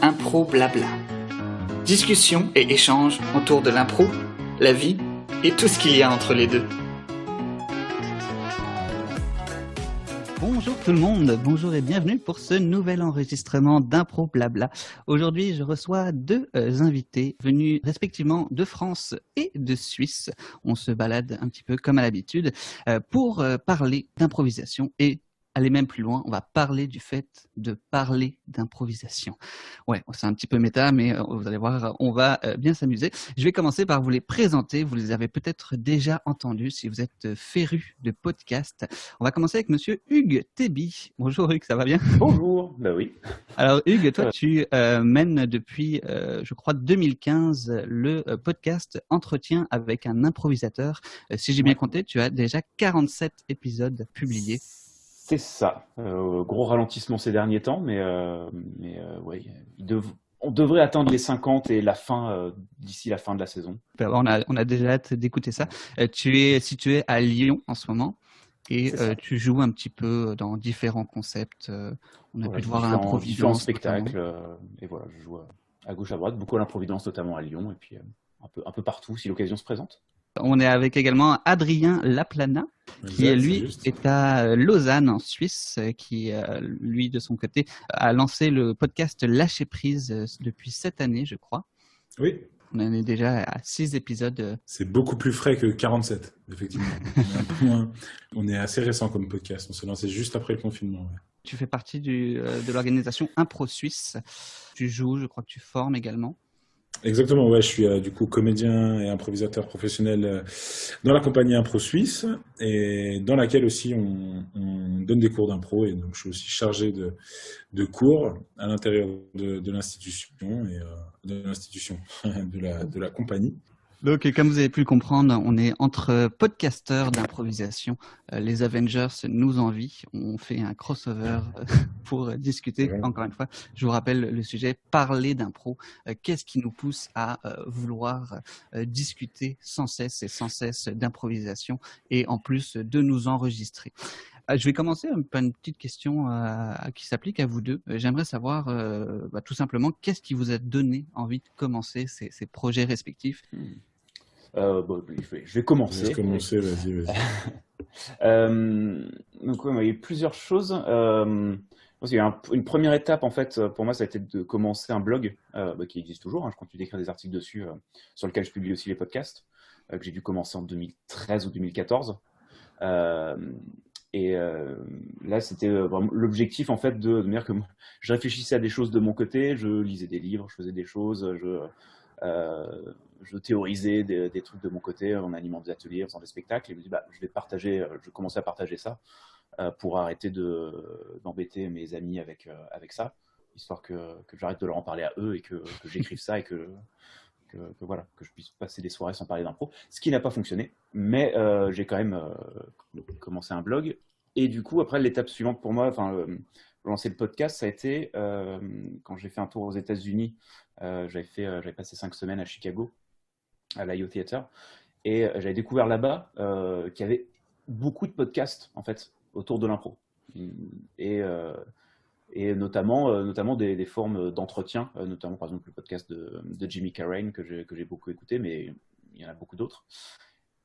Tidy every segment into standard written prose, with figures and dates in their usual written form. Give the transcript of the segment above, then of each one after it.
Impro Blabla. Discussion et échange autour de l'impro, la vie et tout ce qu'il y a entre les deux. Bonjour tout le monde, bonjour et bienvenue pour ce nouvel enregistrement d'Impro Blabla. Aujourd'hui, je reçois deux invités venus respectivement de France et de Suisse. On se balade un petit peu comme à l'habitude pour parler d'improvisation et aller même plus loin, on va parler du fait de parler d'improvisation. Ouais, c'est un petit peu méta, mais vous allez voir, on va bien s'amuser. Je vais commencer par vous les présenter. Vous les avez peut-être déjà entendus si vous êtes férus de podcast. On va commencer avec monsieur Hugues Théby. Bonjour Hugues, ça va bien ? Bonjour, bah oui. Alors Hugues, toi tu mènes depuis, je crois, 2015 le podcast Entretien avec un improvisateur. Si j'ai bien compté, tu as déjà 47 épisodes publiés. C'est ça. Gros ralentissement ces derniers temps, mais ouais, on devrait atteindre les 50 et la fin d'ici la fin de la saison. On a déjà hâte d'écouter ça. Tu es situé à Lyon en ce moment et tu joues un petit peu dans différents concepts. On a pu te voir à l'Improvidence. Différents spectacles. Et voilà, je joue à gauche à droite, beaucoup à l'Improvidence, notamment à Lyon, et puis un peu partout si l'occasion se présente. On est avec également Adrien Laplana, qui lui est à Lausanne en Suisse, qui lui de son côté a lancé le podcast Lâcher Prise depuis cette année, je crois. Oui. On en est déjà à 6 épisodes. C'est beaucoup plus frais que 47, effectivement. On est assez récent comme podcast, on s'est lancé juste après le confinement. Ouais. Tu fais partie de l'organisation Impro Suisse. Tu joues, je crois que tu formes également. Exactement, ouais, je suis du coup comédien et improvisateur professionnel dans la compagnie Impro Suisse et dans laquelle aussi on donne des cours d'impro et donc je suis aussi chargé de cours à l'intérieur de l'institution et de la compagnie. Donc, comme vous avez pu le comprendre, on est entre podcasteurs d'improvisation. Les Avengers nous envient. On fait un crossover pour discuter. Ouais. Encore une fois, je vous rappelle le sujet, parler d'impro. Qu'est-ce qui nous pousse à vouloir discuter sans cesse d'improvisation et en plus de nous enregistrer. Je vais commencer par une petite question qui s'applique à vous deux. J'aimerais savoir tout simplement qu'est-ce qui vous a donné envie de commencer ces projets respectifs. Je vais commencer. Je vais commencer, vas-y. Donc, il y a eu plusieurs choses. Il y a une première étape, en fait, pour moi, ça a été de commencer un blog qui existe toujours. Je continue d'écrire des articles dessus, sur lequel je publie aussi les podcasts, que j'ai dû commencer en 2013 ou 2014. Là, c'était vraiment l'objectif, en fait, de dire que je réfléchissais à des choses de mon côté, je lisais des livres, je faisais des choses, je théorisais des trucs de mon côté en animant des ateliers, en faisant des spectacles, et je me dis, je commençais à partager ça pour arrêter d'embêter mes amis avec ça, histoire que j'arrête de leur en parler à eux et que j'écrive ça et que je puisse passer des soirées sans parler d'impro, ce qui n'a pas fonctionné, mais j'ai quand même commencé un blog, et du coup, après, l'étape suivante pour moi, lancer le podcast, ça a été quand j'ai fait un tour aux États-Unis. J'avais passé 5 semaines à Chicago, à l'IO Theater, et j'avais découvert là-bas qu'il y avait beaucoup de podcasts, en fait, autour de l'impro. Et notamment des formes d'entretien, notamment par exemple le podcast de Jimmy Carrane que j'ai beaucoup écouté, mais il y en a beaucoup d'autres.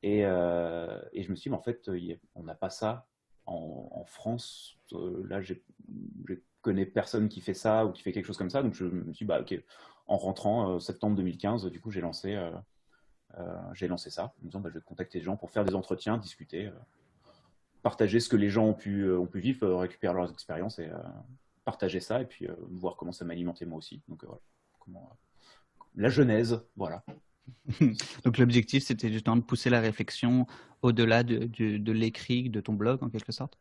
Et je me suis dit, mais en fait, on n'a pas ça en France. Là, je connais personne qui fait ça ou qui fait quelque chose comme ça, donc je me suis dit, ok, en rentrant septembre 2015, du coup, j'ai lancé ça, en me disant, je vais contacter des gens pour faire des entretiens, discuter, partager ce que les gens ont pu vivre, récupérer leurs expériences et partager ça, et puis voir comment ça m'alimentait moi aussi. Donc voilà, la genèse, voilà. Donc l'objectif, c'était justement de pousser la réflexion au-delà de l'écrit, de ton blog, en quelque sorte.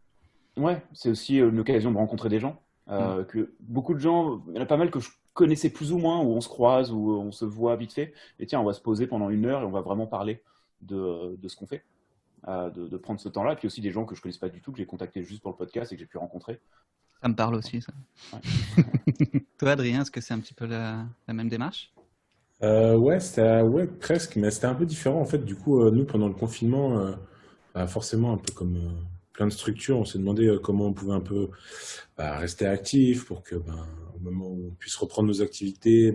Ouais, c'est aussi une occasion de rencontrer des gens. Que beaucoup de gens, il y en a pas mal que je connaissais plus ou moins, où on se croise, où on se voit vite fait, et tiens, on va se poser pendant 1 heure et on va vraiment parler de ce qu'on fait, de prendre ce temps-là, et puis aussi des gens que je connaisse pas du tout, que j'ai contacté juste pour le podcast et que j'ai pu rencontrer. Ça me parle aussi, ça. Ouais. Toi, Adrien, est-ce que c'est un petit peu la même démarche ? Ouais, presque, mais c'était un peu différent. En fait, du coup, nous, pendant le confinement, Bah, forcément, un peu comme plein de structures, on s'est demandé comment on pouvait un peu rester actif pour que, au moment où on puisse reprendre nos activités,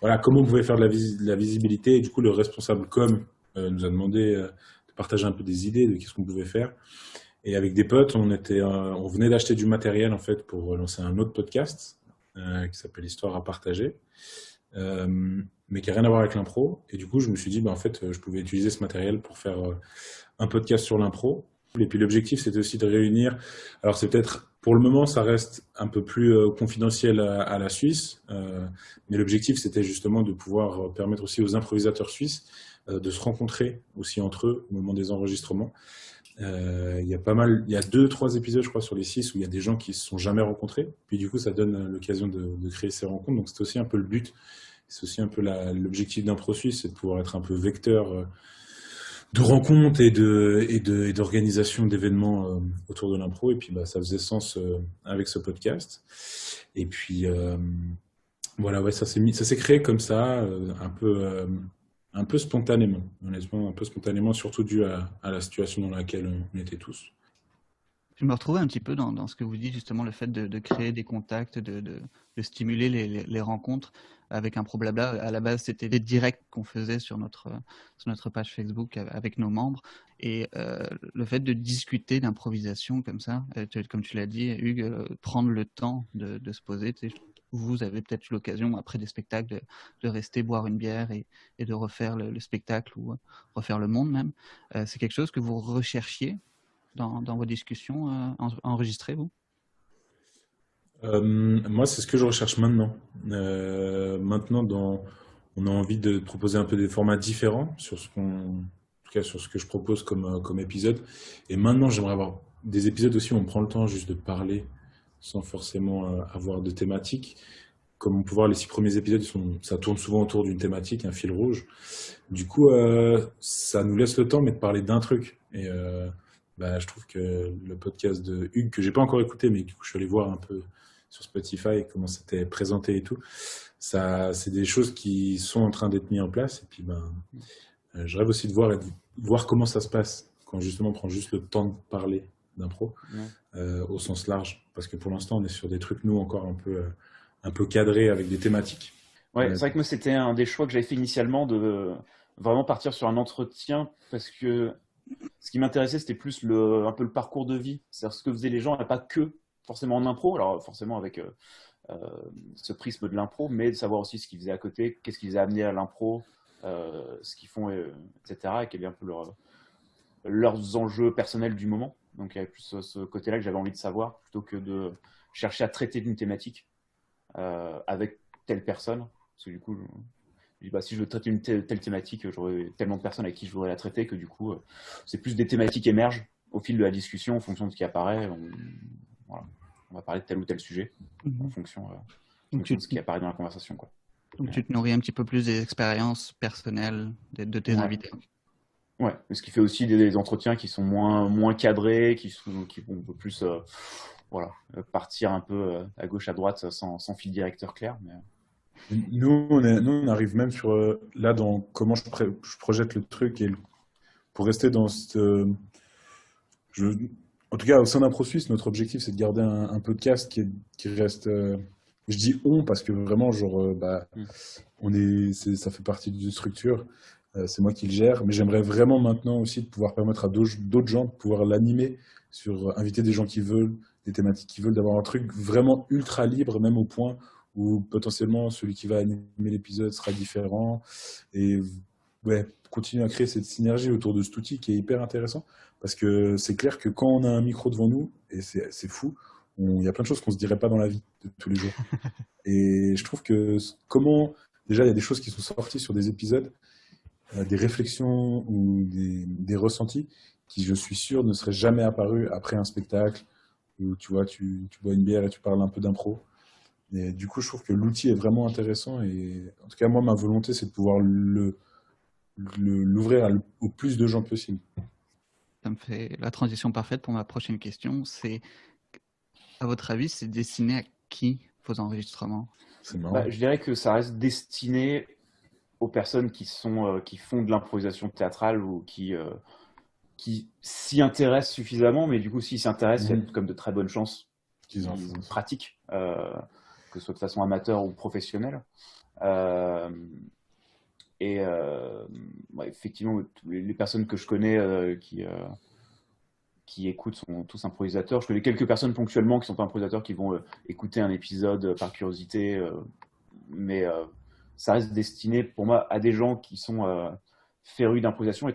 voilà, comment on pouvait faire de la visibilité. Et du coup, le responsable com nous a demandé de partager un peu des idées de qu'est-ce qu'on pouvait faire. Et avec des potes, on venait d'acheter du matériel en fait pour lancer un autre podcast qui s'appelle Histoire à partager, mais qui n'a rien à voir avec l'impro. Et du coup, je me suis dit, en fait, je pouvais utiliser ce matériel pour faire un podcast sur l'impro. Et puis l'objectif, c'était aussi de réunir. Alors c'est peut-être, pour le moment, ça reste un peu plus confidentiel à la Suisse, mais l'objectif, c'était justement de pouvoir permettre aussi aux improvisateurs suisses de se rencontrer aussi entre eux au moment des enregistrements. Il y a 2-3 épisodes, je crois, sur les 6 où il y a des gens qui se sont jamais rencontrés. Puis du coup, ça donne l'occasion de créer ces rencontres. Donc c'est aussi un peu le but. C'est aussi un peu l'objectif d'Impro Suisse, c'est de pouvoir être un peu vecteur de rencontres et d'organisation d'événements autour de l'impro. Et puis ça faisait sens avec ce podcast. Et puis voilà, ouais, ça s'est créé comme ça, un peu spontanément, honnêtement, un peu spontanément, surtout dû à la situation dans laquelle on était tous. Je me retrouvais un petit peu dans ce que vous dites, justement, le fait de créer des contacts, de stimuler les rencontres avec un Improblabla. À la base, c'était des directs qu'on faisait sur notre page Facebook avec nos membres. Et le fait de discuter d'improvisation comme ça, comme tu l'as dit, Hugues, prendre le temps de se poser. Vous avez peut-être eu l'occasion, après des spectacles, de rester boire une bière et de refaire le spectacle ou refaire le monde même. C'est quelque chose que vous recherchiez dans vos discussions enregistrées, vous? Moi, c'est ce que je recherche maintenant. Maintenant, on a envie de proposer un peu des formats différents sur en tout cas sur ce que je propose comme épisode. Et maintenant, j'aimerais avoir des épisodes aussi où on prend le temps juste de parler sans forcément avoir de thématique. Comme on peut voir, les 6 premiers épisodes, ça tourne souvent autour d'une thématique, un fil rouge. Du coup, ça nous laisse le temps, mais de parler d'un truc. Et je trouve que le podcast de Hugues, que j'ai pas encore écouté, mais du coup, je suis allé voir un peu sur Spotify comment c'était présenté et tout. Ça, c'est des choses qui sont en train d'être mises en place. Et puis, je rêve aussi de voir comment ça se passe quand justement on prend juste le temps de parler d'impro au sens large. Parce que pour l'instant, on est sur des trucs, nous, encore un peu cadrés avec des thématiques. Ouais, c'est vrai que moi, c'était un des choix que j'avais fait initialement de vraiment partir sur un entretien parce que ce qui m'intéressait, c'était plus un peu le parcours de vie. C'est-à-dire ce que faisaient les gens, et pas que forcément en impro, alors forcément avec ce prisme de l'impro, mais de savoir aussi ce qu'ils faisaient à côté, qu'est-ce qui les a amenés à l'impro, ce qu'ils font, etc. Et quel est un peu leurs enjeux personnels du moment. Donc il y avait plus ce côté-là que j'avais envie de savoir, plutôt que de chercher à traiter d'une thématique avec telle personne. Parce que du coup, si je veux traiter une telle thématique, j'aurais tellement de personnes avec qui je voudrais la traiter que du coup, c'est plus des thématiques émergent au fil de la discussion, en fonction de ce qui apparaît. On va parler de tel ou tel sujet en fonction de ce qui apparaît dans la conversation, quoi. Donc tu te nourris un petit peu plus des expériences personnelles de tes invités. Ouais, ce qui fait aussi des entretiens qui sont moins cadrés, qui vont un peu plus partir un peu à gauche, à droite, sans fil directeur clair. Mais... Nous, on arrive même sur là dans comment je projette le truc et pour rester dans cette. En tout cas, au sein d'Impro Suisse, notre objectif c'est de garder un podcast qui reste. Je dis on parce que vraiment, ça fait partie d'une structure. C'est moi qui le gère, mais j'aimerais vraiment maintenant aussi de pouvoir permettre à d'autres gens de pouvoir l'animer, inviter des gens qui veulent, des thématiques qui veulent, d'avoir un truc vraiment ultra libre, même au point où potentiellement celui qui va animer l'épisode sera différent. Et continuer à créer cette synergie autour de cet outil qui est hyper intéressant, parce que c'est clair que quand on a un micro devant nous, et c'est fou, il y a plein de choses qu'on ne se dirait pas dans la vie de tous les jours. Et je trouve que déjà il y a des choses qui sont sorties sur des épisodes, des réflexions ou des ressentis qui, je suis sûr, ne seraient jamais apparus après un spectacle où tu vois, tu bois une bière et tu parles un peu d'impro. Et du coup, je trouve que l'outil est vraiment intéressant. Et en tout cas, moi, ma volonté, c'est de pouvoir l'ouvrir au plus de gens possible. Ça me fait la transition parfaite pour ma prochaine question. C'est, à votre avis, c'est destiné à qui vos enregistrements? C'est marrant. Je dirais que ça reste destiné aux personnes qui font de l'improvisation théâtrale ou qui qui s'y intéressent suffisamment, mais du coup, s'ils s'intéressent, il y a comme de très bonnes chances qu'ils en qu'ils font. pratiquent, que ce soit de façon amateur ou professionnelle. Effectivement, les personnes que je connais qui écoutent sont tous improvisateurs. Je connais quelques personnes ponctuellement qui sont pas improvisateurs, qui vont écouter un épisode par curiosité, mais ça reste destiné pour moi à des gens qui sont férus d'improvisation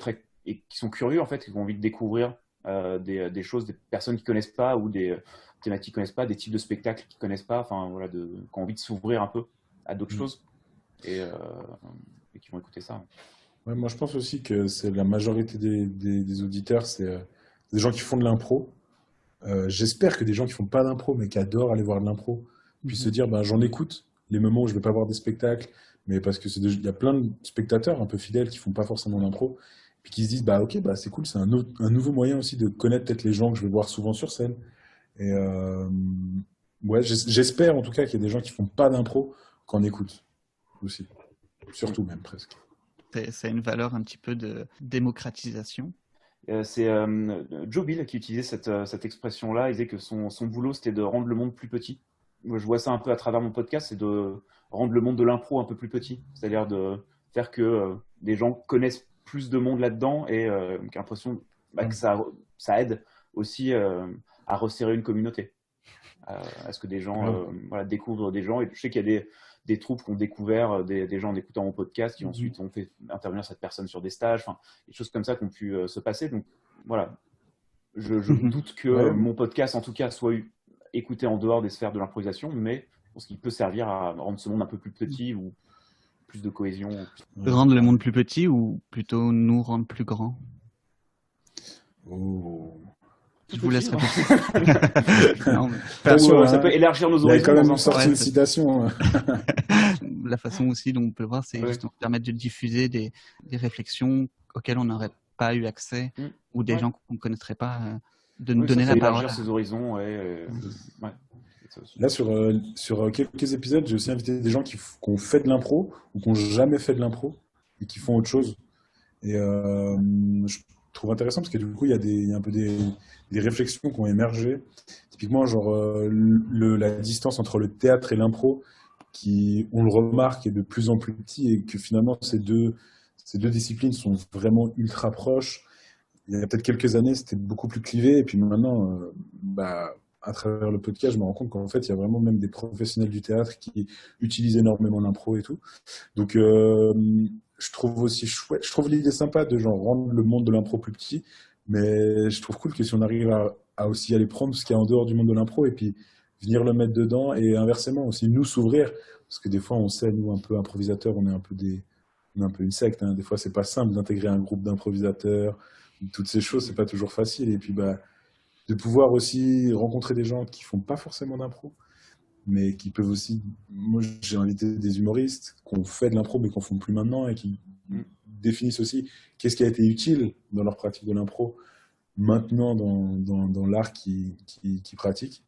et qui sont curieux en fait, qui ont envie de découvrir des choses, des personnes qu'ils connaissent pas ou des thématiques qu'ils connaissent pas, des types de spectacles qu'ils connaissent pas, enfin voilà, qui ont envie de s'ouvrir un peu à d'autres choses et qui vont écouter ça. Ouais, moi, je pense aussi que c'est la majorité des auditeurs, c'est des gens qui font de l'impro. J'espère que des gens qui font pas d'impro, mais qui adorent aller voir de l'impro, puissent se dire, j'en écoute les moments où je vais pas voir des spectacles, mais parce que il y a plein de spectateurs un peu fidèles qui font pas forcément d'impro, puis qui se disent, ok, c'est cool, c'est un nouveau moyen aussi de connaître peut-être les gens que je vais voir souvent sur scène. Et ouais, j'espère en tout cas qu'il y a des gens qui font pas d'impro qu'on écoute aussi, surtout même presque. C'est une valeur un petit peu de démocratisation. C'est Joe Bill qui utilisait cette expression-là. Il disait que son boulot, c'était de rendre le monde plus petit. Moi, je vois ça un peu à travers mon podcast, c'est de rendre le monde de l'impro un peu plus petit. C'est-à-dire de faire que des gens connaissent plus de monde là-dedans et j'ai l'impression que ça aide aussi à resserrer une communauté. À ce que des gens découvrent des gens. Et je sais qu'il y a des troupes qui ont découvert des gens en écoutant mon podcast, qui ensuite ont fait intervenir cette personne sur des stages, des choses comme ça qui ont pu se passer. Donc voilà, je doute que mon podcast, en tout cas, soit écouté en dehors des sphères de l'improvisation, mais je pense qu'il peut servir à rendre ce monde un peu plus petit ou plus de cohésion. Rendre le monde plus petit ou plutôt nous rendre plus grands? Je vous laisse répondre. Non, mais... ça peut élargir nos horizons. Il y a quand même une sorte de citation. La façon aussi dont on peut le voir, c'est justement permettre de diffuser des réflexions auxquelles on n'aurait pas eu accès ou des gens qu'on ne connaîtrait pas, de nous donner la parole. Élargir ses horizons, Là, sur quelques épisodes, j'ai aussi invité des gens qui ont fait de l'impro ou qui n'ont jamais fait de l'impro et qui font autre chose. Et je trouve intéressant parce que du coup, il y a un peu des réflexions qui ont émergé. Typiquement, genre la distance entre le théâtre et l'impro, qui, on le remarque, est de plus en plus petit et que finalement, ces deux disciplines sont vraiment ultra proches. Il y a peut-être quelques années, c'était beaucoup plus clivé. Et puis maintenant, à travers le podcast, je me rends compte qu'en fait, il y a vraiment même des professionnels du théâtre qui utilisent énormément l'impro et tout. Donc, je trouve aussi chouette. Je trouve l'idée sympa de genre rendre le monde de l'impro plus petit, mais je trouve cool que si on arrive à aussi aller prendre ce qu'il y a en dehors du monde de l'impro et puis venir le mettre dedans et inversement aussi nous s'ouvrir, parce que des fois on sait, nous un peu improvisateurs, on est un peu une secte, hein. Des fois c'est pas simple d'intégrer un groupe d'improvisateurs, toutes ces choses c'est pas toujours facile, et puis de pouvoir aussi rencontrer des gens qui font pas forcément d'impro, mais qui peuvent aussi... Moi, j'ai invité des humoristes qui ont fait de l'impro, mais qui n'en font plus maintenant, et qui définissent aussi qu'est-ce qui a été utile dans leur pratique de l'impro, maintenant dans l'art qu'ils pratiquent.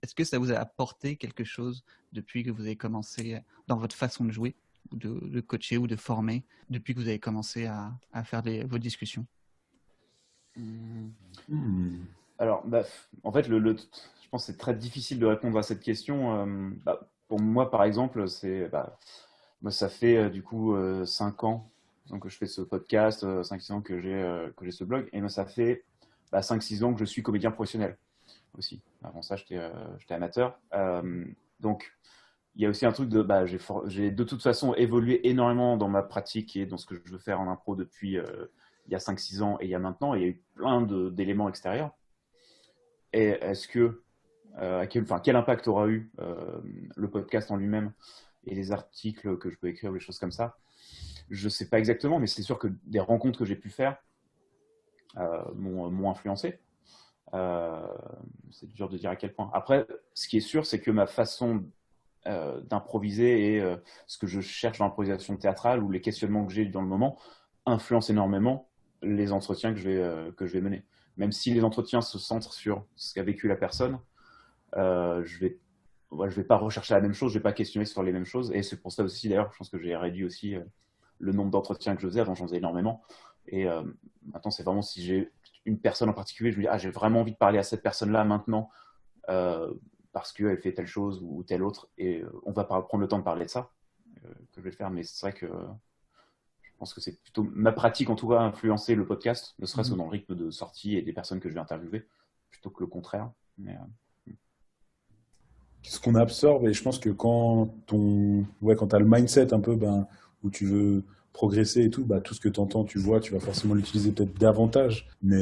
Est-ce que ça vous a apporté quelque chose depuis que vous avez commencé dans votre façon de jouer, de coacher ou de former, depuis que vous avez commencé à faire vos discussions? Alors, en fait, je pense que c'est très difficile de répondre à cette question. Pour moi, par exemple, moi, ça fait du coup 5 ans que je fais ce podcast, 5-6 ans que j'ai ce blog, et moi, ça fait 5-6 ans que je suis comédien professionnel aussi. Avant ça, j'étais amateur. Donc, il y a aussi un truc de... j'ai de toute façon évolué énormément dans ma pratique et dans ce que je veux faire en impro depuis il y a 5-6 ans et il y a maintenant. Et il y a eu plein d'éléments extérieurs. Et est-ce que, quel impact aura eu le podcast en lui-même et les articles que je peux écrire ou les choses comme ça? Je ne sais pas exactement, mais c'est sûr que des rencontres que j'ai pu faire m'ont influencé. C'est dur de dire à quel point. Après, ce qui est sûr, c'est que ma façon d'improviser et ce que je cherche dans l'improvisation théâtrale ou les questionnements que j'ai dans le moment influencent énormément les entretiens que je vais mener. Même si les entretiens se centrent sur ce qu'a vécu la personne, je vais pas rechercher la même chose, je vais pas questionner sur les mêmes choses. Et c'est pour ça aussi, d'ailleurs, je pense que j'ai réduit aussi le nombre d'entretiens que je faisais. Avant, j'en faisais énormément. Et maintenant, c'est vraiment si j'ai une personne en particulier, je me dis, j'ai vraiment envie de parler à cette personne-là maintenant parce qu'elle fait telle chose ou telle autre, et on va prendre le temps de parler de ça que je vais le faire. Mais c'est vrai que je pense que c'est plutôt ma pratique, en tout cas, influencer le podcast, ne serait-ce que dans le rythme de sortie et des personnes que je vais interviewer, plutôt que le contraire. Mais, Ce qu'on absorbe, et je pense que quand quand tu as le mindset un peu où tu veux progresser et tout, tout ce que tu entends, tu vois, tu vas forcément l'utiliser peut-être davantage. Mais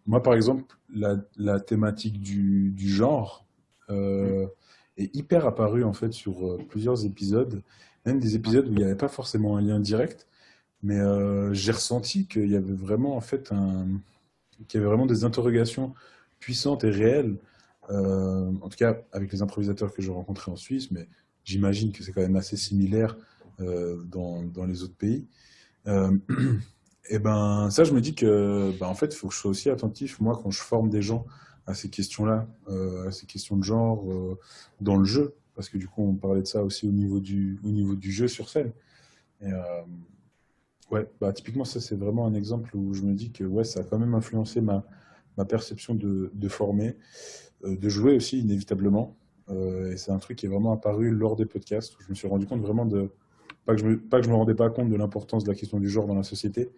moi, par exemple, la thématique du genre est hyper apparue en fait sur plusieurs épisodes, même des épisodes où il n'y avait pas forcément un lien direct, mais j'ai ressenti qu'il y avait vraiment en fait qu'il y avait vraiment des interrogations puissantes et réelles, en tout cas avec les improvisateurs que j'ai rencontrés en Suisse, mais j'imagine que c'est quand même assez similaire dans les autres pays. Et ça, je me dis que en fait, il faut que je sois aussi attentif, moi, quand je forme des gens à ces questions-là, à ces questions de genre dans le jeu, parce que du coup, on parlait de ça aussi au niveau du jeu sur scène. Et, ouais, typiquement, ça, c'est vraiment un exemple où je me dis que ouais, ça a quand même influencé ma perception de former, de jouer aussi, inévitablement. Et c'est un truc qui est vraiment apparu lors des podcasts, où je me suis rendu compte vraiment pas que je me rendais pas compte de l'importance de la question du genre dans la société,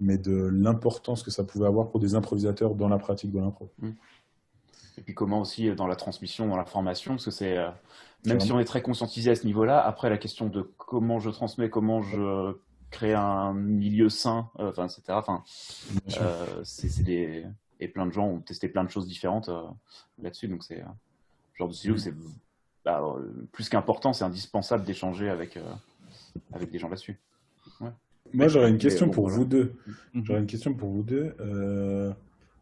mais de l'importance que ça pouvait avoir pour des improvisateurs dans la pratique de l'impro. Et puis comment aussi dans la transmission, dans la formation, parce que c'est même si on est très conscientisé à ce niveau-là, après la question de comment je transmets, comment je crée un milieu sain, etc. Et plein de gens ont testé plein de choses différentes là-dessus, donc c'est genre de sujet où c'est plus qu'important, c'est indispensable d'échanger avec des gens là-dessus. Ouais. Moi, j'aurais une question pour vous deux.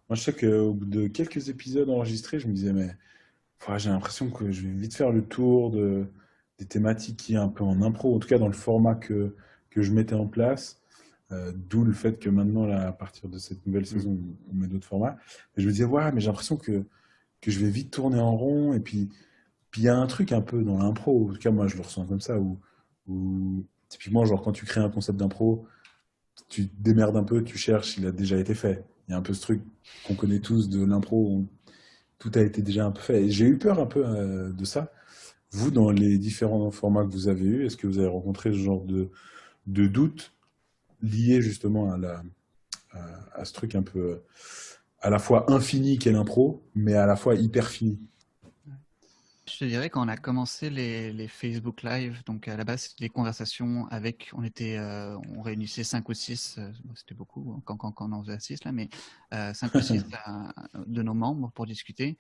Moi, je sais qu'au bout de quelques épisodes enregistrés, je me disais, mais j'ai l'impression que je vais vite faire le tour des thématiques qui est un peu en impro, en tout cas dans le format que je mettais en place. D'où le fait que maintenant, là, à partir de cette nouvelle saison, on met d'autres formats. Et je me disais, mais j'ai l'impression que je vais vite tourner en rond. Et puis il y a un truc un peu dans l'impro, en tout cas, moi, je le ressens comme ça, où typiquement, genre, quand tu crées un concept d'impro, tu te démerdes un peu, tu cherches, il a déjà été fait. Il y a un peu ce truc qu'on connaît tous de l'impro où tout a été déjà un peu fait. Et j'ai eu peur un peu de ça. Vous, dans les différents formats que vous avez eus, est-ce que vous avez rencontré ce genre de doute lié justement à ce truc un peu à la fois infini qu'est l'impro, mais à la fois hyper fini? Je te dirais quand on a commencé les Facebook Live, donc à la base c'était des conversations on réunissait 5 ou 6, c'était beaucoup quand on en faisait 6 là, mais 5 ou 6 de nos membres pour discuter.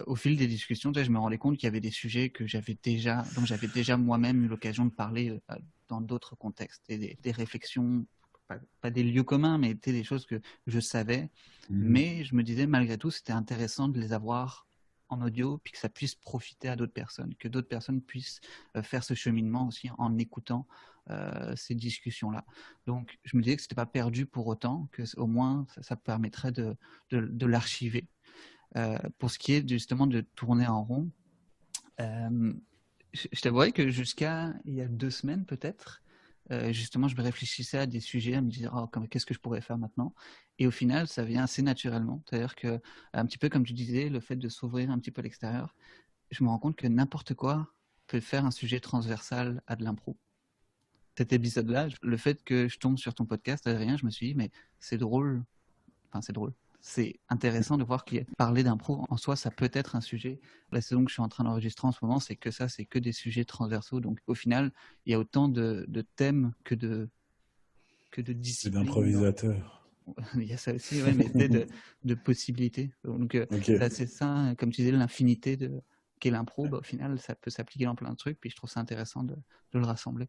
Au fil des discussions, je me rendais compte qu'il y avait des sujets dont j'avais déjà moi-même eu l'occasion de parler dans d'autres contextes, et des réflexions, pas des lieux communs, mais des choses que je savais. Mais je me disais malgré tout, c'était intéressant de les avoir en audio, puis que ça puisse profiter à d'autres personnes, que d'autres personnes puissent faire ce cheminement aussi en écoutant ces discussions-là. Donc, je me disais que c'était pas perdu pour autant, que au moins ça permettrait de l'archiver. Pour ce qui est justement de tourner en rond, je t'avouerais que jusqu'à il y a 2 semaines peut-être, justement, je me réfléchissais à des sujets, à me dire qu'est-ce que je pourrais faire maintenant. Et au final, ça vient assez naturellement. C'est-à-dire que, un petit peu comme tu disais, le fait de s'ouvrir un petit peu à l'extérieur, je me rends compte que n'importe quoi peut faire un sujet transversal à de l'impro. Cet épisode-là, le fait que je tombe sur ton podcast, Adrien, je me suis dit, mais c'est drôle. Enfin, c'est drôle. C'est intéressant de voir qu'il y a parler d'impro en soi, ça peut être un sujet. La saison que je suis en train d'enregistrer en ce moment, c'est que des sujets transversaux. Donc au final, il y a autant de thèmes que de disciplines. C'est d'improvisateurs. Il y a ça aussi, ouais, mais de possibilités. Donc là, c'est ça, comme tu disais, l'infinité qu'est l'impro. Au final, ça peut s'appliquer dans plein de trucs. Puis je trouve ça intéressant de le rassembler.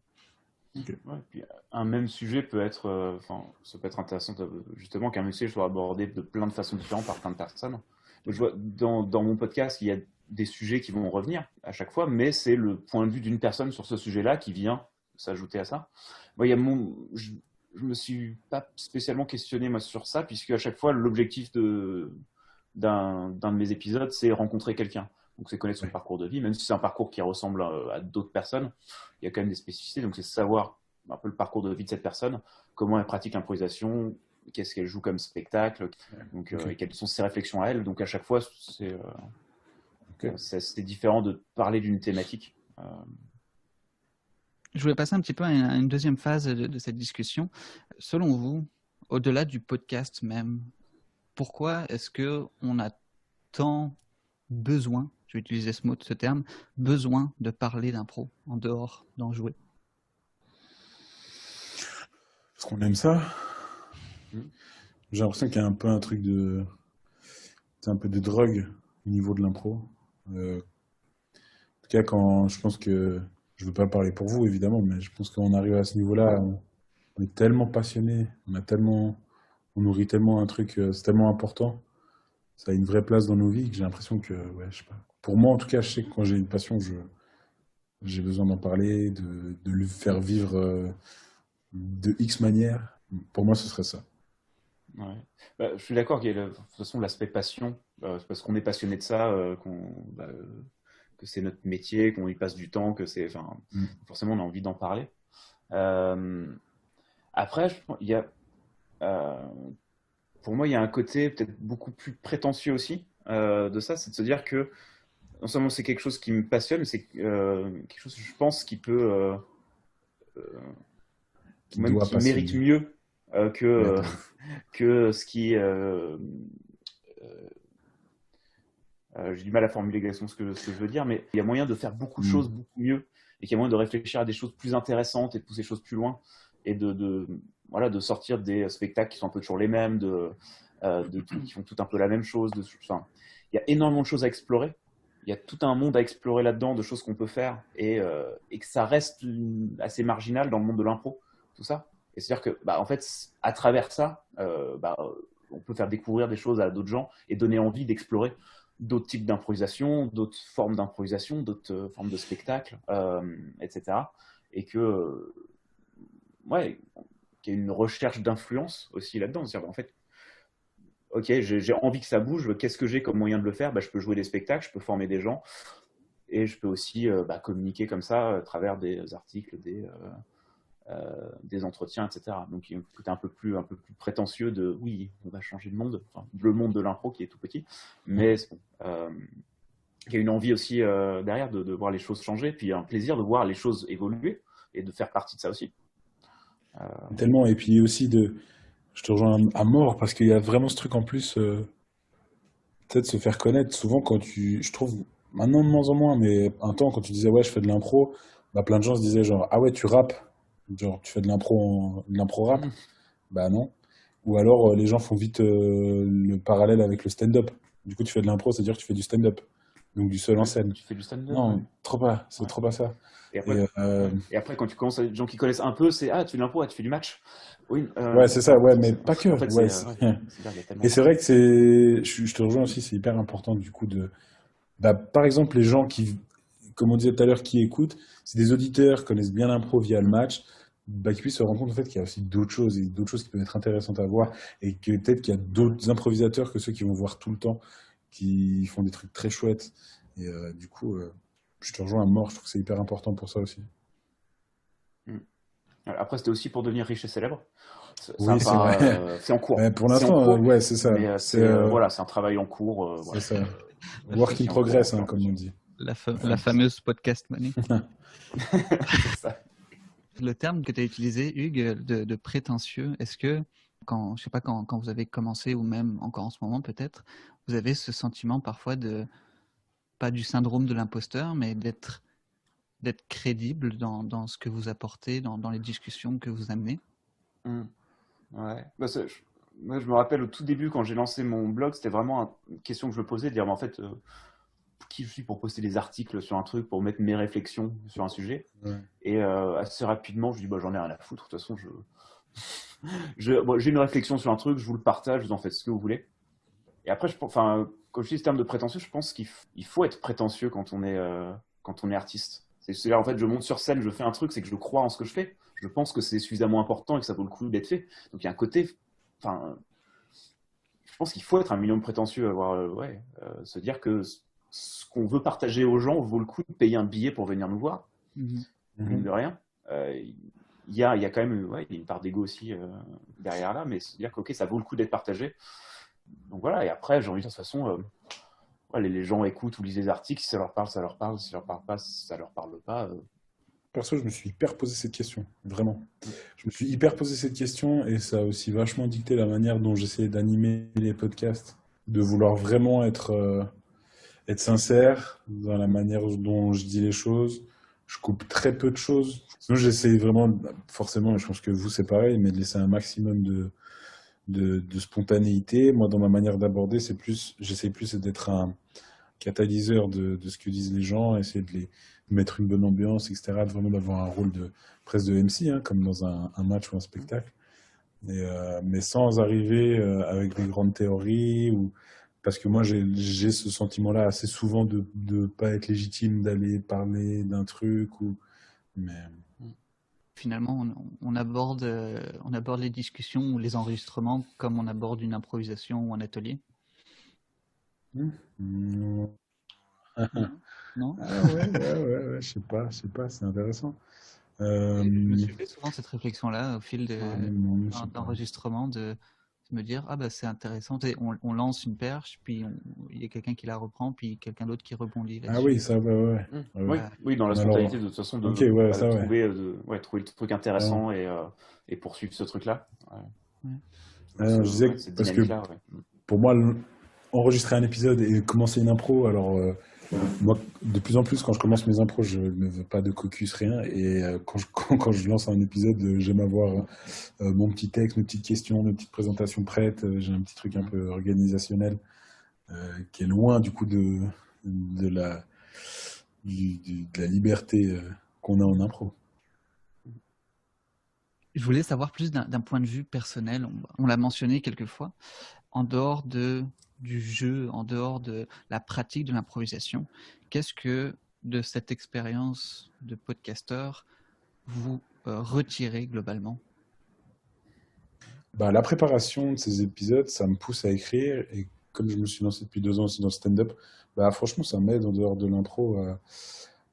Okay. Ouais, puis un même sujet peut être, ça peut être intéressant justement qu'un même sujet soit abordé de plein de façons différentes par plein de personnes. Donc, je vois, dans mon podcast, il y a des sujets qui vont revenir à chaque fois, mais c'est le point de vue d'une personne sur ce sujet-là qui vient s'ajouter à ça. Moi, je me suis pas spécialement questionné moi sur ça, puisque à chaque fois l'objectif d'un de mes épisodes, c'est rencontrer quelqu'un. Donc, c'est connaître son parcours de vie, même si c'est un parcours qui ressemble à d'autres personnes, il y a quand même des spécificités. Donc, c'est savoir un peu le parcours de vie de cette personne, comment elle pratique l'improvisation, qu'est-ce qu'elle joue comme spectacle, donc, et quelles sont ses réflexions à elle. Donc à chaque fois, c'est différent de parler d'une thématique. Je voulais passer un petit peu à une deuxième phase de cette discussion. Selon vous, au-delà du podcast même, pourquoi est-ce qu'on a tant besoin, je vais utiliser ce terme, besoin de parler d'impro en dehors d'en jouer? Parce qu'on aime ça. J'ai l'impression qu'il y a un peu un truc de... C'est un peu de drogue au niveau de l'impro. En tout cas, quand je pense que... Je veux pas parler pour vous, évidemment, mais je pense qu'on arrive à ce niveau-là, on est tellement passionné, on nourrit tellement un truc, c'est tellement important. Ça a une vraie place dans nos vies que j'ai l'impression que, ouais, je sais pas. Pour moi, en tout cas, je sais que quand j'ai une passion, j'ai besoin d'en parler, de le faire vivre de X manière. Pour moi, ce serait ça. Ouais. Bah, je suis d'accord qu'il y a de toute façon l'aspect passion, c'est parce qu'on est passionné de ça, que c'est notre métier, qu'on y passe du temps, forcément on a envie d'en parler. Après, pour moi, il y a un côté peut-être beaucoup plus prétentieux aussi de ça, c'est de se dire que non seulement c'est quelque chose qui me passionne, mais c'est quelque chose que je pense qui peut, Qui même doit qui passer. mérite mieux que ce qui j'ai du mal à formuler exactement ce que je veux dire, mais il y a moyen de faire beaucoup de choses beaucoup mieux et qu'il y a moyen de réfléchir à des choses plus intéressantes et de pousser les choses plus loin et voilà, de sortir des spectacles qui sont un peu toujours les mêmes, qui font tout un peu la même chose. Enfin, il y a énormément de choses à explorer. Il y a tout un monde à explorer là-dedans, de choses qu'on peut faire et que ça reste assez marginal dans le monde de l'impro, tout ça. Et c'est-à-dire que, en fait, à travers ça, on peut faire découvrir des choses à d'autres gens et donner envie d'explorer d'autres types d'improvisation, d'autres formes d'improvisation, d'autres formes de spectacle, etc. Et que, qu'il y a une recherche d'influence aussi là-dedans. C'est-à-dire, en fait, ok, j'ai envie que ça bouge, qu'est-ce que j'ai comme moyen de le faire? Je peux jouer des spectacles, je peux former des gens, et je peux aussi communiquer comme ça à travers des articles, des entretiens, etc. Donc il y a un côté un peu plus prétentieux de oui, on va changer le monde, enfin, le monde de l'impro qui est tout petit, mais il y a une envie aussi derrière de voir les choses changer, puis il y a un plaisir de voir les choses évoluer et de faire partie de ça aussi. Tellement, et puis aussi je te rejoins à mort parce qu'il y a vraiment ce truc en plus, peut-être se faire connaître. Souvent, je trouve, maintenant de moins en moins, mais un temps, quand tu disais ouais, je fais de l'impro, plein de gens se disaient genre, ah ouais, tu rappes, genre tu fais de l'impro rap. Bah non. Ou alors les gens font vite le parallèle avec le stand-up. Du coup, tu fais de l'impro, c'est-à-dire que tu fais du stand-up. Donc du seul en scène. Tu fais du stand-up? Non, trop pas, c'est trop pas ça. Et après, quand tu commences à des gens qui connaissent un peu, c'est tu fais de l'impro, tu fais du match. Oui, ouais, c'est ça, ouais, mais pas que. En fait, et c'est vrai que je te rejoins aussi, c'est hyper important du coup par exemple, les gens qui, comme on disait tout à l'heure, qui écoutent, c'est des auditeurs, connaissent bien l'impro via le match, qui puissent se rendre compte en fait qu'il y a aussi d'autres choses, et d'autres choses qui peuvent être intéressantes à voir, et que peut-être qu'il y a d'autres improvisateurs que ceux qui vont voir tout le temps, qui font des trucs très chouettes. Et du coup, je te rejoins à mort, je trouve que c'est hyper important pour ça aussi. Après, c'était aussi pour devenir riche et célèbre. Oui, c'est vrai. C'est en cours. Pour l'instant, ouais, c'est ça. Mais c'est un travail en cours. C'est ça. Work in progress, comme on dit. La fameuse podcast money. C'est ça. Le terme que tu as utilisé, Hugues, de prétentieux, est-ce que, quand vous avez commencé ou même encore en ce moment peut-être, vous avez ce sentiment parfois pas du syndrome de l'imposteur, mais d'être crédible dans ce que vous apportez, dans les discussions que vous amenez? Ouais. Moi, je me rappelle au tout début, quand j'ai lancé mon blog, c'était vraiment une question que je me posais, de dire, mais en fait, qui je suis pour poster des articles sur un truc, pour mettre mes réflexions sur un sujet. Ouais. Et assez rapidement, je dis, j'en ai rien à foutre. De toute façon, j'ai une réflexion sur un truc, je vous le partage, vous en faites ce que vous voulez. Et après, quand je dis ce terme de prétentieux, je pense qu'il faut être prétentieux quand on est artiste. C'est-à-dire, en fait, je monte sur scène, je fais un truc, c'est que je crois en ce que je fais. Je pense que c'est suffisamment important et que ça vaut le coup d'être fait. Donc il y a un côté, je pense qu'il faut être un minimum prétentieux, se dire que ce qu'on veut partager aux gens vaut le coup de payer un billet pour venir nous voir. Mine de rien. Il il y a quand même il y a une part d'ego aussi derrière là, mais c'est-à-dire que ça vaut le coup d'être partagé. Donc voilà, et après, j'ai envie de toute façon, les gens écoutent ou lisent les articles, si ça leur parle, ça leur parle, si ça leur parle pas, ça leur parle pas. Perso, je me suis hyper posé cette question, vraiment. Je me suis hyper posé cette question et ça a aussi vachement dicté la manière dont j'essayais d'animer les podcasts, de vouloir vraiment être sincère dans la manière dont je dis les choses. Je coupe très peu de choses. Sinon, j'essaie vraiment, forcément, et je pense que vous, c'est pareil, mais de laisser un maximum de spontanéité. Moi, dans ma manière d'aborder, j'essaie plus d'être un catalyseur de ce que disent les gens, essayer de mettre une bonne ambiance, etc. Vraiment d'avoir un rôle presque de MC, hein, comme dans un match ou un spectacle. Mais sans arriver avec des grandes théories parce que moi j'ai ce sentiment-là assez souvent de pas être légitime d'aller parler d'un truc mais Finalement, on aborde les discussions ou les enregistrements comme on aborde une improvisation ou un atelier. Non. Non. Ouais, je sais pas, c'est intéressant. Je me suis fait souvent cette réflexion-là au fil d'enregistrement de me dire c'est intéressant. On lance une perche, puis il y a quelqu'un qui la reprend, puis quelqu'un d'autre qui rebondit là-dessus. Ah oui, ça, ouais. Oui, dans la spontanéité de toute façon, trouver le truc intéressant et poursuivre ce truc-là. Je disais parce que pour moi, enregistrer un épisode et commencer une impro, alors moi, de plus en plus, quand je commence mes impros, je ne veux pas de caucus, rien. Et quand je lance un épisode, j'aime avoir mon petit texte, mes petites questions, mes petites présentations prêtes. J'ai un petit truc un peu organisationnel qui est loin du coup de la liberté qu'on a en impro. Je voulais savoir plus d'un point de vue personnel. On l'a mentionné quelques fois. En dehors du jeu, en dehors de la pratique de l'improvisation, qu'est-ce que de cette expérience de podcasteur vous retirez globalement? La préparation de ces épisodes, ça me pousse à écrire, et comme je me suis lancé depuis 2 ans aussi dans le stand-up, franchement ça m'aide en dehors de l'impro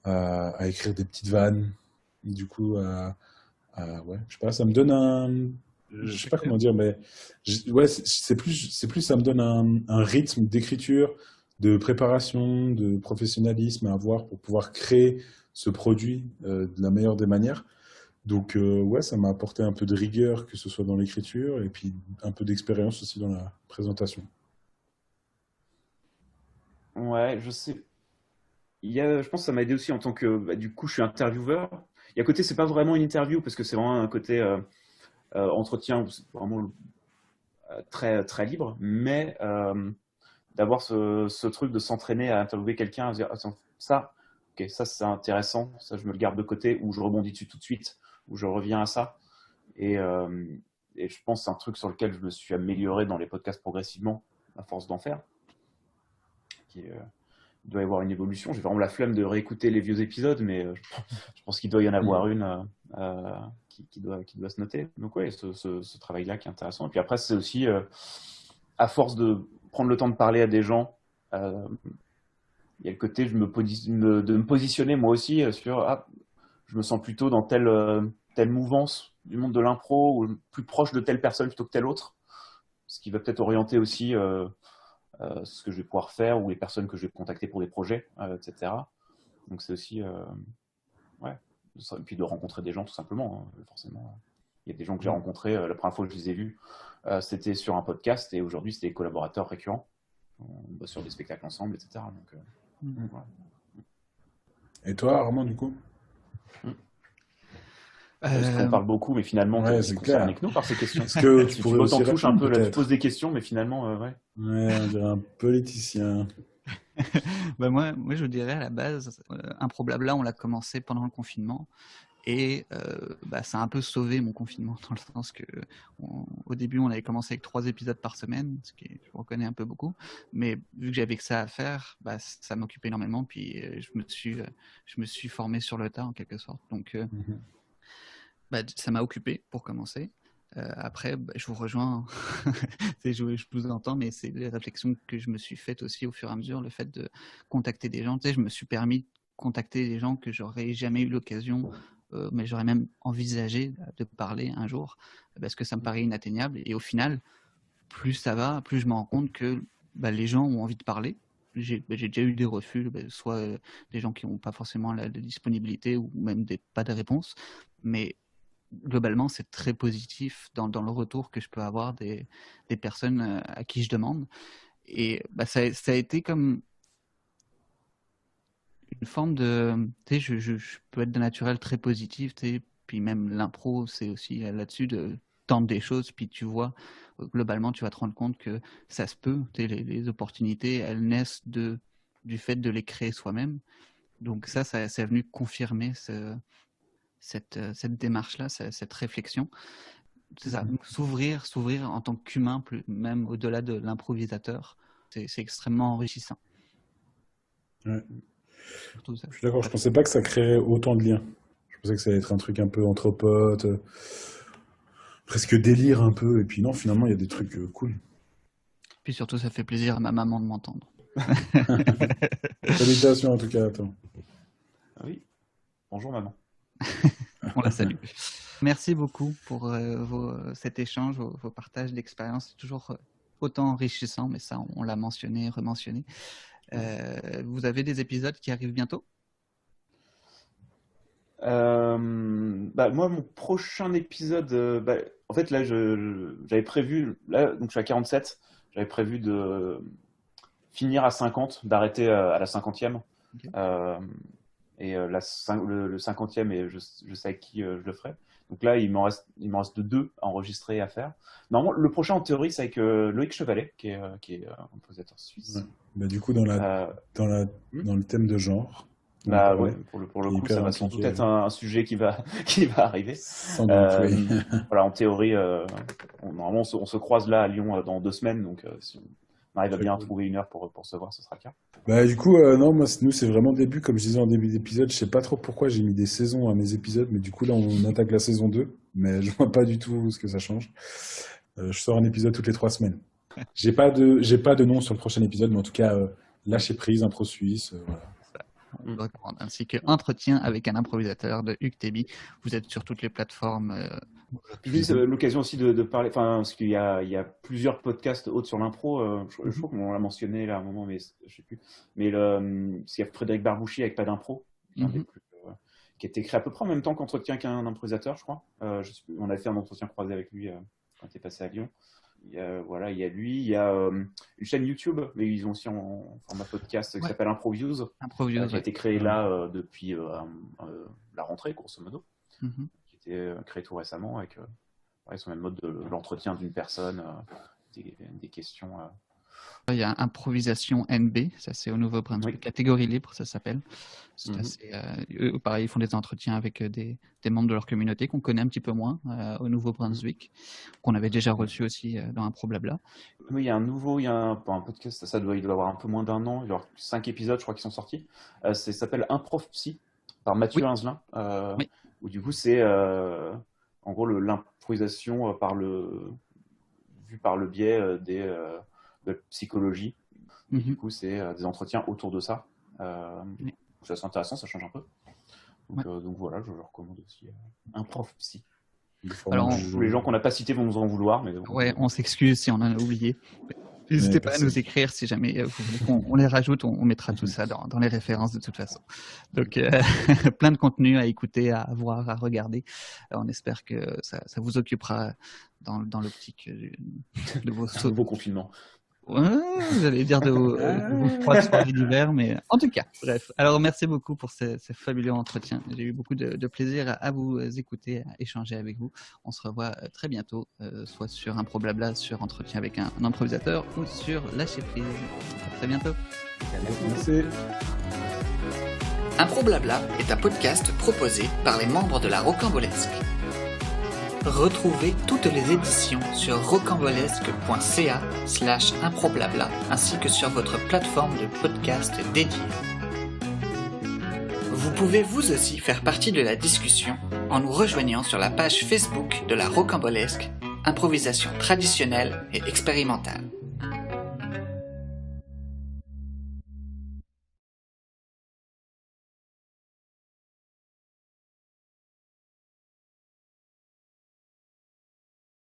à écrire des petites vannes, du coup je sais pas, ça me donne je sais pas comment dire, mais c'est plus ça me donne un rythme d'écriture, de préparation, de professionnalisme à avoir pour pouvoir créer ce produit de la meilleure des manières. Donc ça m'a apporté un peu de rigueur, que ce soit dans l'écriture, et puis un peu d'expérience aussi dans la présentation. Ouais, je sais. Je pense que ça m'a aidé aussi en tant que du coup je suis intervieweur. Et à côté c'est pas vraiment une interview parce que c'est vraiment un côté entretien où c'est vraiment très, très libre, mais d'avoir ce truc de s'entraîner à interviewer quelqu'un, à se dire ça c'est intéressant, ça je me le garde de côté, ou je rebondis dessus tout de suite, ou je reviens à ça. Et je pense que c'est un truc sur lequel je me suis amélioré dans les podcasts progressivement, à force d'en faire. Il doit y avoir une évolution. J'ai vraiment la flemme de réécouter les vieux épisodes, mais je pense qu'il doit y en avoir une qui doit se noter. Donc ce travail-là qui est intéressant. Et puis après, c'est aussi, à force de prendre le temps de parler à des gens, il y a le côté de me positionner moi aussi sur je me sens plutôt dans telle mouvance du monde de l'impro, ou plus proche de telle personne plutôt que telle autre, ce qui va peut-être orienter aussi ce que je vais pouvoir faire, ou les personnes que je vais contacter pour des projets, etc. Donc c'est aussi et puis de rencontrer des gens tout simplement, hein, forcément. Il y a des gens que j'ai rencontrés, la première fois que je les ai vus, c'était sur un podcast, et aujourd'hui c'était des collaborateurs récurrents. On bosse sur des spectacles ensemble, etc. Donc, Et toi, Armand, du coup? Parce qu'on parle beaucoup, mais finalement, tu es concerné que nous par ces questions. Est-ce que tu t'en touches un peu, là, tu poses des questions, mais finalement, on dirait un politicien. Moi, je dirais à la base, Improbabla, on l'a commencé pendant le confinement. Et ça a un peu sauvé mon confinement, dans le sens que au début on avait commencé avec 3 épisodes par semaine, ce qui je reconnais un peu beaucoup, mais vu que j'avais que ça à faire, ça m'occupait énormément, puis je me suis formé sur le tas en quelque sorte. Donc ça m'a occupé pour commencer. Après, je vous rejoins, je vous entends, mais c'est les réflexions que je me suis faites aussi au fur et à mesure, le fait de contacter des gens. Je me suis permis de contacter des gens que j'aurais jamais eu l'occasion mais j'aurais même envisagé de parler un jour, parce que ça me paraît inatteignable. Et au final, plus ça va, plus je me rends compte que les gens ont envie de parler. J'ai déjà eu des refus, soit des gens qui n'ont pas forcément la disponibilité ou même pas de réponse, mais globalement c'est très positif dans le retour que je peux avoir des personnes à qui je demande. Et ça a été comme une forme de... Tu sais, je peux être de naturel très positif, tu sais, puis même l'impro, c'est aussi là-dessus de tenter des choses, puis tu vois, globalement, tu vas te rendre compte que ça se peut, tu sais, les opportunités, elles naissent du fait de les créer soi-même. Donc ça c'est venu confirmer cette démarche-là, cette réflexion. C'est ça, s'ouvrir en tant qu'humain, même au-delà de l'improvisateur, c'est extrêmement enrichissant. Ouais. Je suis d'accord, je pensais pas que ça créerait autant de liens. Je pensais que ça allait être un truc un peu entre potes, presque délire un peu, et puis non, finalement, il y a des trucs cool. Puis surtout, ça fait plaisir à ma maman de m'entendre. Salutations en tout cas à toi. Oui, bonjour maman. On la salue. Merci beaucoup pour cet échange, vos partages d'expériences. C'est toujours autant enrichissant, mais ça, on l'a mentionné, rementionné. Vous avez des épisodes qui arrivent bientôt ? Moi, mon prochain épisode, en fait, là, j'avais prévu, là, donc je suis à 47, j'avais prévu de finir à 50, d'arrêter à la 50e. Okay. Et le 50e, et je sais avec qui je le ferai. Donc là, il m'en reste 2 à enregistrer et à faire. Normalement, le prochain, en théorie, c'est avec Loïc Chevalet, qui est un compositeur suisse. Ouais. Du coup, dans le thème de genre. Ouais, pour le coup, ça va sans doute être un sujet qui va arriver. Sans doute, oui. Voilà, en théorie, normalement, on se croise là à Lyon dans 2 semaines, donc si on arrive à bien trouver une heure pour se voir, ce sera le cas. Du coup, non, nous, c'est vraiment le début. Comme je disais en début d'épisode, je sais pas trop pourquoi j'ai mis des saisons à mes épisodes, mais du coup, là, on attaque la saison 2, mais je vois pas du tout ce que ça change. Je sors un épisode toutes les 3 semaines. J'ai pas de nom sur le prochain épisode, mais en tout cas, lâcher prise, impro suisse, voilà. On le recommande, ainsi que Entretien avec un improvisateur de Hugues Théby. Vous êtes sur toutes les plateformes. C'est l'occasion aussi de parler, parce qu'il y a plusieurs podcasts autres sur l'impro. Je crois qu'on l'a mentionné là à un moment, mais je sais plus. Mais il y a Frédéric Barbouchi avec Pas d'impro, qui a été créé à peu près en même temps qu'Entretien qu'un improvisateur, je crois. Je sais plus, on a fait un entretien croisé avec lui quand il était passé à Lyon. Il y a lui, il y a une chaîne YouTube, mais ils ont aussi en format podcast qui s'appelle Improviews, qui a été créé là depuis la rentrée, grosso modo, qui a été créé tout récemment avec son même mode de l'entretien d'une personne, des questions. Il y a Improvisation NB, ça c'est au Nouveau-Brunswick, catégorie libre, ça s'appelle. C'est assez, pareil, ils font des entretiens avec des membres de leur communauté qu'on connaît un petit peu moins au Nouveau-Brunswick, qu'on avait déjà reçu aussi dans Improblabla. Oui, il y a un podcast, ça doit avoir un peu moins d'1 an, il y a 5 épisodes, je crois, qui sont sortis. Ça s'appelle Improv Psy, par Mathieu Hinzelin, où du coup c'est en gros l'improvisation vue par le biais de psychologie. Et du coup, c'est des entretiens autour de ça. C'est assez intéressant, ça change un peu. Donc voilà, je le recommande aussi. Improv Psy. Alors, les gens qu'on n'a pas cités vont nous en vouloir. Mais ouais, on s'excuse si on en a oublié. N'hésitez pas à nous écrire si jamais vous voulez qu'on les rajoute, on mettra tout ça dans les références de toute façon. Donc plein de contenu à écouter, à voir, à regarder. On espère que ça vous occupera dans l'optique de vos confinements. J'allais dire de vos 3 soirées d'hiver, mais en tout cas, bref. Alors, merci beaucoup pour ces fabuleux entretiens. J'ai eu beaucoup de plaisir à vous écouter, à échanger avec vous. On se revoit très bientôt, soit sur Improblabla, sur Entretien avec un improvisateur, ou sur Lâcher prise. À très bientôt. Merci. Improblabla est un podcast proposé par les membres de la Rocambolesque. Retrouvez toutes les éditions sur rocambolesque.ca/improblabla ainsi que sur votre plateforme de podcast dédiée. Vous pouvez vous aussi faire partie de la discussion en nous rejoignant sur la page Facebook de la Rocambolesque, improvisation traditionnelle et expérimentale.